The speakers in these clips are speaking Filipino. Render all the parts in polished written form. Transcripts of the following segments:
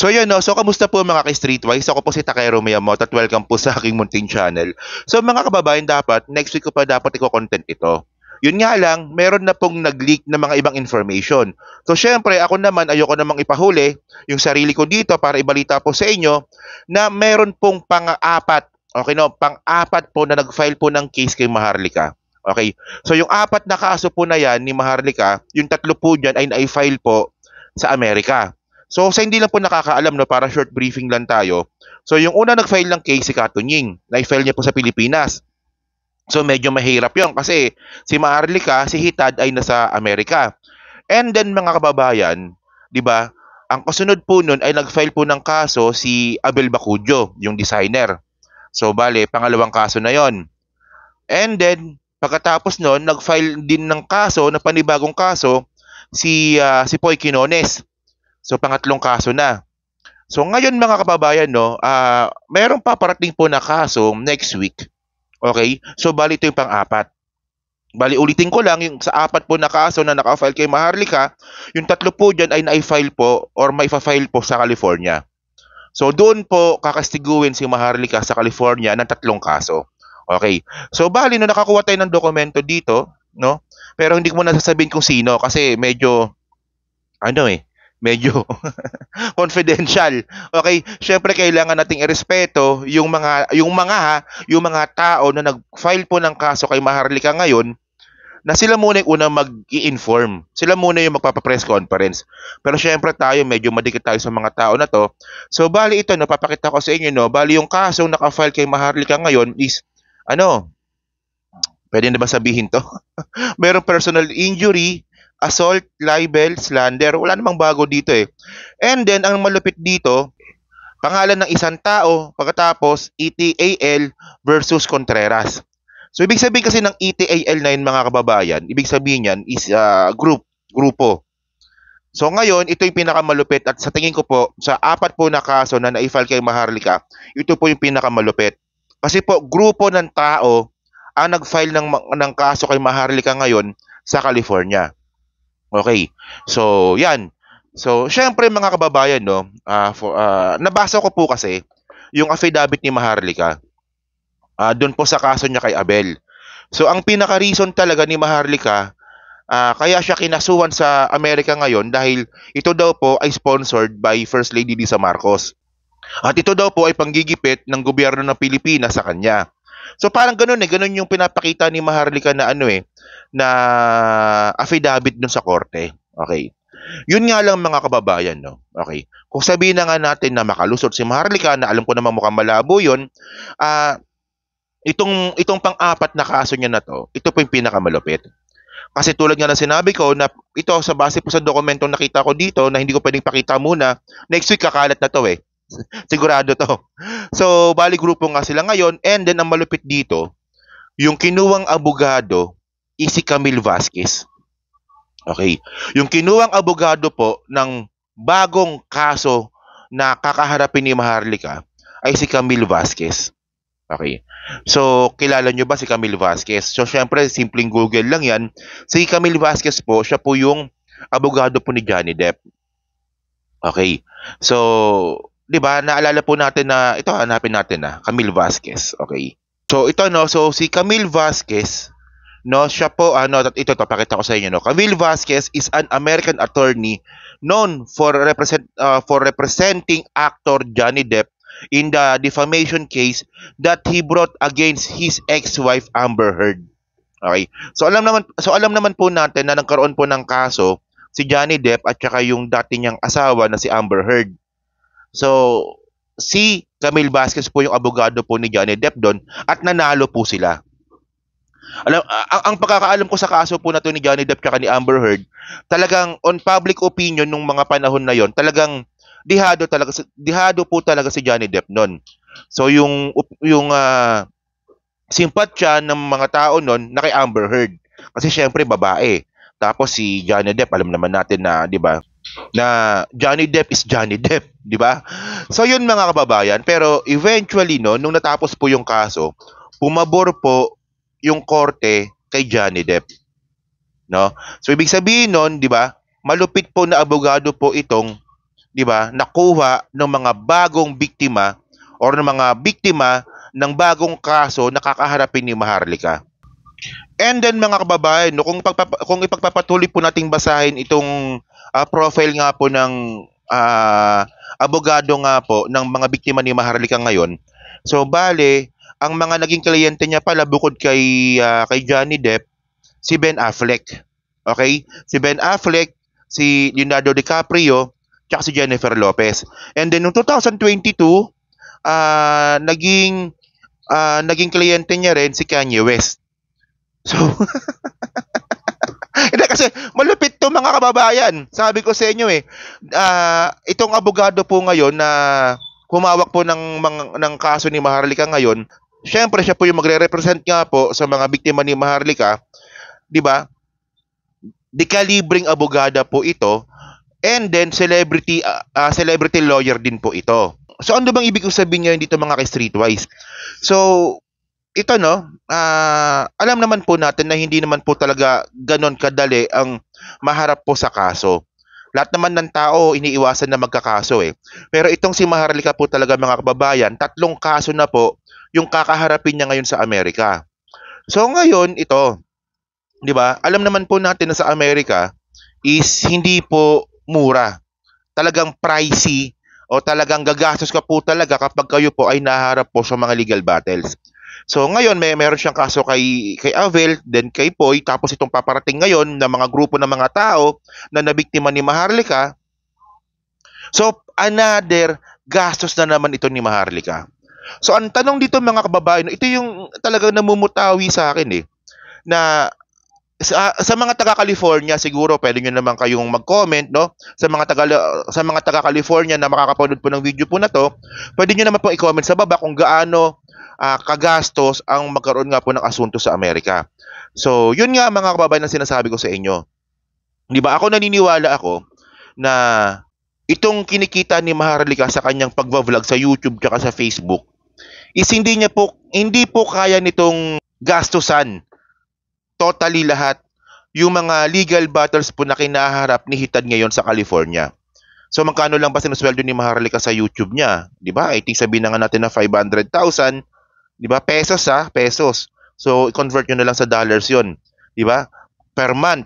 So yun, no? So kamusta po mga ka-Streetwise? Ako po si Takero Miyamoto at welcome po sa aking munting channel. So mga kababayan, dapat next week ko pa dapat i-content ito. Yun nga lang, meron na pong nag-leak na mga ibang information. So syempre, ako naman ayoko namang ipahuli yung sarili ko dito para ibalita po sa inyo na meron pong pang-apat, okay no, pang-apat po na nag-file po ng case kay Maharlika. Okay. So yung apat na kaso po na yan ni Maharlika, yung tatlo po dyan ay na-file po sa Amerika. So sa hindi lang po nakakaalam, no, para short briefing lang tayo. So yung una nag-file ng case si Katunying, na-file niya po sa Pilipinas. So medyo mahirap 'yon kasi si Maharlika, si Hitad ay nasa Amerika. And then mga kababayan, 'di ba? Ang kasunod po nun ay nag-file po ng kaso si Abel Bacudio, yung designer. So bale, pangalawang kaso na 'yon. And then pagkatapos nun, nag-file din ng kaso, na panibagong kaso si Poy Quinones. So pangatlong kaso na. So ngayon mga kababayan, no, mayroong paparating po na kaso next week. Okay? So bali ito yung pang-apat. Bali ulitin ko lang, yung sa apat po na kaso na naka-file kay Maharlika, yung tatlo po diyan ay na-file po or may file po sa California. So doon po kakastiguin si Maharlika sa California ng tatlong kaso. Okay? So bali no, nakakuha tayo ng dokumento dito, no? Pero hindi ko muna sasabihin kung sino kasi medyo medyo confidential. Okay? Syempre kailangan nating irespeto yung mga tao na nag-file po ng kaso kay Maharlika ngayon, na sila muna yung unang mag-i-inform. Sila muna yung magpapa-press conference. Pero syempre tayo, medyo madikit tayo sa mga tao na to. So bali ito, no, papakita ko sa inyo, no, bali yung kasong naka-file kay Maharlika ngayon is pwede na ba sabihin to? Merong personal injury, assault, libel, slander. Wala namang bago dito eh. And then, ang malupit dito, pangalan ng isang tao, pagkatapos ETAL versus Contreras. So, ibig sabihin kasi ng ETAL na yun mga kababayan, ibig sabihin yan is grupo. So, ngayon, ito yung pinakamalupit at sa tingin ko po, sa apat po na kaso na na-file kay Maharlika, ito po yung pinakamalupit. Kasi po, grupo ng tao ang nag-file ng kaso kay Maharlika ngayon sa California. Okay. So, yan. So, syempre mga kababayan, no, nabasa ko po kasi yung affidavit ni Maharlika doon po sa kaso niya kay Abel. So, ang pinaka-reason talaga ni Maharlika, kaya siya kinasuhan sa Amerika ngayon dahil ito daw po ay sponsored by First Lady Lisa Marcos. At ito daw po ay panggigipit ng gobyerno ng Pilipinas sa kanya. So parang ganun yung pinapakita ni Maharlika na na affidavit dun sa korte. Okay. Yun nga lang mga kababayan, no. Okay. Kung sabihin na nga natin na makalusot si Maharlika, na alam ko naman mukhang malabo yun, itong pang-apat na kaso niya na to, ito po yung pinakamalupit. Kasi tulad nga na sinabi ko na ito sa base po sa dokumentong nakita ko dito na hindi ko pwedeng pakita muna, next week kakalat na to eh. Sigurado to. So, bali grupo nga sila ngayon, and then ang malupit dito, yung kinuwang abogado is si Camille Vasquez. Okay. Yung kinuwang abogado po ng bagong kaso na kakaharapin ni Maharlika ay si Camille Vasquez. Okay. So, kilala nyo ba si Camille Vasquez? So, syempre, simpleng Google lang yan. Si Camille Vasquez po, siya po yung abogado po ni Johnny Depp. Okay. So, 'di ba? Naalala po natin na ito, hanapin natin na Camille Vasquez. Okay. So ito, no, so si Camille Vasquez, no, siya po ito pakita ko sa inyo, no. Camille Vasquez is an American attorney known for representing actor Johnny Depp in the defamation case that he brought against his ex-wife Amber Heard. Okay. So alam naman po natin na nagkaroon po ng kaso si Johnny Depp at saka yung dati niyang asawa na si Amber Heard. So, si Camille Vasquez po yung abogado po ni Johnny Depp doon at nanalo po sila. Ang pagkakaalam ko sa kaso po na to ni Johnny Depp at ni Amber Heard, talagang on public opinion nung mga panahon na yon, talagang dihado po talaga si Johnny Depp noon. So, yung simpatsya ng mga tao noon na kay Amber Heard. Kasi syempre babae. Tapos si Johnny Depp, alam naman natin na, 'di ba? Na Johnny Depp is Johnny Depp, di ba? So yun mga kababayan, pero eventually no, nung natapos po yung kaso, pumabor po yung korte kay Johnny Depp. No? So ibig sabihin noon, di ba? Malupit po na abogado po itong 'di ba, nakuha ng mga bagong biktima or ng mga biktima ng bagong kaso na kakaharapin ni Maharlika. And then mga kababayan, no, kung ipagpapatuloy po nating basahin itong profile nga po ng abogado nga po ng mga biktima ni Maharlika ngayon. So bale, ang mga naging kliyente niya pala bukod kay Johnny Depp, si Ben Affleck. Okay? Si Ben Affleck, si Leonardo DiCaprio, tsaka si Jennifer Lopez. And then noong 2022, naging kliyente niya rin si Kanye West. So, hindi kasi malupit to mga kababayan. Sabi ko sa inyo itong abogado po ngayon na humawak po ng kaso ni Maharlika ngayon, syempre siya po yung magre-represent nga po sa mga biktima ni Maharlika, 'di ba? Dekalibring abogada po ito, and then celebrity lawyer din po ito. So ano bang ibig sabihin niya dito mga ka-streetwise? So ito alam naman po natin na hindi naman po talaga ganon kadali ang maharap po sa kaso. Lahat naman ng tao iniiwasan na magkakaso eh. Pero itong si Maharlika po talaga mga kababayan, 3 kaso na po yung kakaharapin niya ngayon sa Amerika. So ngayon ito, 'di ba? Alam naman po natin na sa Amerika is hindi po mura. Talagang pricey o talagang gagastos ka po talaga kapag kayo po ay naharap po sa mga legal battles. So ngayon meron siyang kaso kay Avel, then kay Poy, tapos itong paparating ngayon na mga grupo ng mga tao na nabiktima ni Maharlika. So another gastos na naman ito ni Maharlika. So ang tanong dito mga kababayan, ito yung talagang namumutawi sa akin na sa mga taga California siguro pwede niyo naman kayong mag-comment no sa mga taga California na makakapanood po ng video po na to, pwede niyo naman po i-comment sa baba kung gaano kagastos ang magkaroon nga po ng asunto sa Amerika. So yun nga mga kababayan na sinasabi ko sa inyo, 'di ba? Ako naniniwala ako na itong kinikita ni Maharlika sa kanyang pagva-vlog sa YouTube at sa Facebook is hindi po kaya nitong gastusan totally lahat yung mga legal battles po na kinaharap ni Hitad ngayon sa California. So magkano lang ba sinusweldo ni Maharlika sa YouTube niya? 'Di ba? I think sabihin na nga natin na 500,000, 'di ba? Pesos. So i-convert niyo na lang sa dollars 'yon, 'di ba? Per month.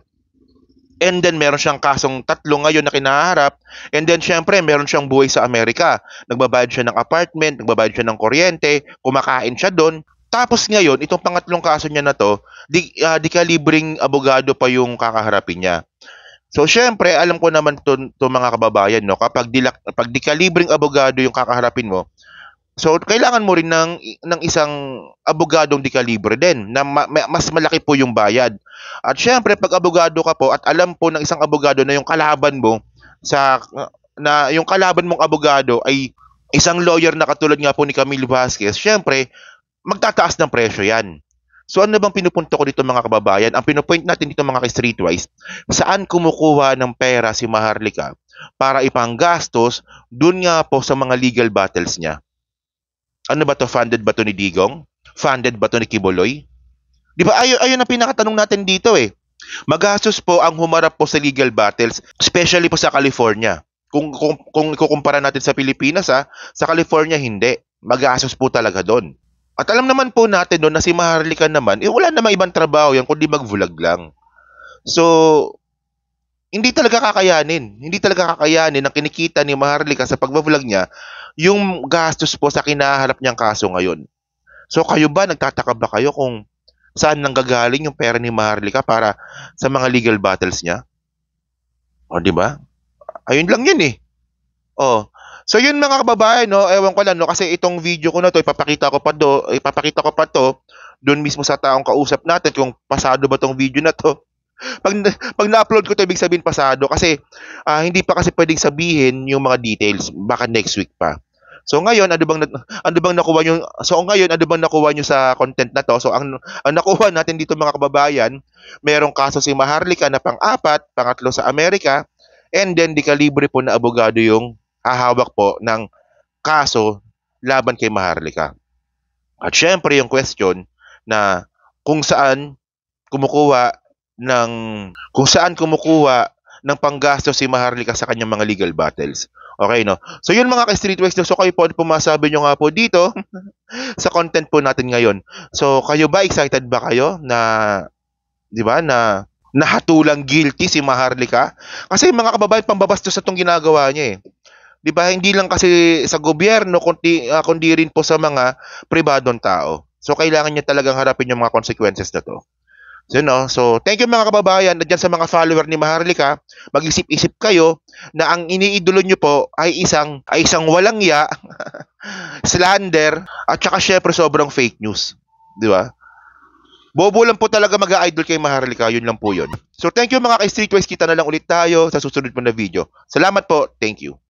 And then meron siyang kasong 3 ngayon na kinaharap, and then syempre meron siyang buhay sa Amerika. Nagbabayad siya ng apartment, nagbabayad siya ng kuryente, kumakain siya doon. Tapos ngayon, itong pangatlong kaso niya na to, di kalibring abogado pa yung kakaharapin niya. So syempre, alam ko naman to mga kababayan, no, kapag di kalibring abogado yung kakaharapin mo, so kailangan mo rin ng isang abogadong di kalibre din na mas malaki po yung bayad. At syempre, pag abogado ka po at alam po ng isang abogado na yung kalaban mo yung kalaban mong abogado ay isang lawyer na katulad nga po ni Camille Vasquez, syempre magtataas ng presyo yan. So ano bang pinupunto ko dito mga kababayan? Ang pinupoint natin dito mga ka-streetwise, saan kumukuha ng pera si Maharlika para ipanggastos dun nga po sa mga legal battles niya? Ano ba to? Funded ba to ni Digong? Funded ba to ni Kibuloy? Di ba? Ayun ang pinakatanong natin dito eh. Magastos po ang humarap po sa legal battles, especially po sa California. Kung ikukumpara natin sa Pilipinas sa California hindi. Magastos po talaga doon. At alam naman po natin doon na si Maharlika naman, wala namang ibang trabaho yan kundi mag-vlog lang. So, hindi talaga kakayanin. Hindi talaga kakayanin ang kinikita ni Maharlika sa pag-vlog niya yung gastos po sa kinaharap niyang kaso ngayon. So, kayo ba, nagtataka ba kayo kung saan nanggagaling yung pera ni Maharlika para sa mga legal battles niya? O, di ba? Ayun lang yun eh. Oh. So yun mga kababayan, no, ewan ko lang no kasi itong video ko na to ipapakita ko pa to doon mismo sa taong kausap natin kung pasado ba tong video na to. Pag na-upload ko to ibig sabihin pasado kasi hindi pa kasi pwedeng sabihin yung mga details, baka next week pa. So ngayon ano bang nakuha niyo sa content na to? So ang nakuha natin dito mga kababayan, merong kaso si Maharlika na pang-4, pangatlo sa Amerika, and then di kalibre po na abogado yung hahawak po ng kaso laban kay Maharlika. At syempre yung question na kung saan kumukuha ng panggastos si Maharlika sa kanyang mga legal battles. Okay, no? So yun mga ka-streetwise, no? So kayo po, ano po masabi nyo nga po dito sa content po natin ngayon. So kayo ba, excited ba kayo na, di ba, na nahatulang guilty si Maharlika? Kasi mga kababayan, pambabastos na itong ginagawa niya eh. 'Di ba? Hindi lang kasi sa gobyerno kundi rin po sa mga pribadong tao. So kailangan niya talagang harapin yung mga consequences na 'to. So, so thank you mga kababayan na dyan sa mga follower ni Maharlika, mag-isip-isip kayo na ang iniidolo nyo po ay isang walang ya, slander, at saka syempre sobrang fake news. Di ba? Bobo lang po talaga mag-idol kay Maharlika, yun lang po yun. So thank you mga ka-streetwise, kita na lang ulit tayo sa susunod po na video. Salamat po, thank you.